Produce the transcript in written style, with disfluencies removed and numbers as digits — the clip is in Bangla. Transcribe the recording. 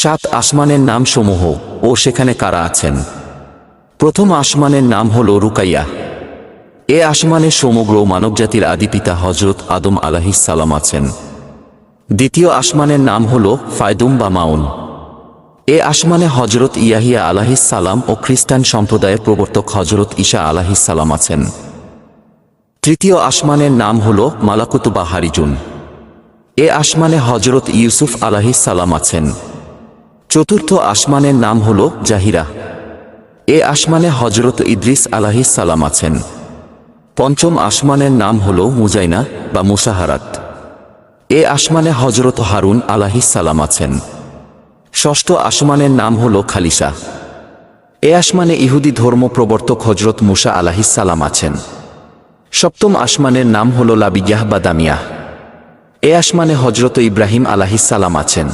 সাত আসমানের নাম সমূহ ও সেখানে কারা আছেন। প্রথম আসমানের নাম হল রুকাইয়া। এ আসমানে সমগ্র মানবজাতির আদিপিতা হজরত আদম আলাইহিস সালাম আছেন। দ্বিতীয় আসমানের নাম হল ফায়দুম বা মাউন। এ আসমানে হজরত ইয়াহিয়া আলাইহিস সালাম ও খ্রিস্টান সম্প্রদায়ের প্রবর্তক হজরত ঈসা আলাইহিস সালাম আছেন। তৃতীয় আসমানের নাম হল মালাকুত বা হারিজুন। এ আসমানে হজরত ইউসুফ আলাইহিস সালাম আছেন। চতুর্থ আসমানের নাম হল জাহিরা। এ আসমানে হজরত ইদ্রিস আলাইহিস সালাম আছেন। পঞ্চম আসমানের নাম হল মুজাইনা বা মুসাহারাত। এ আসমানে হজরত হারুন আলাইহিস সালাম আছেন। ষষ্ঠ আসমানের নাম হল খালিসা। এ আসমানে ইহুদি ধর্ম প্রবর্তক হজরত মুসা আলাইহিস সালাম আছেন। সপ্তম আসমানের নাম হল লাবিয়াহ বা দামিয়াহ। এ আসমানে হজরত ইব্রাহিম আলাইহিস সালাম আছেন।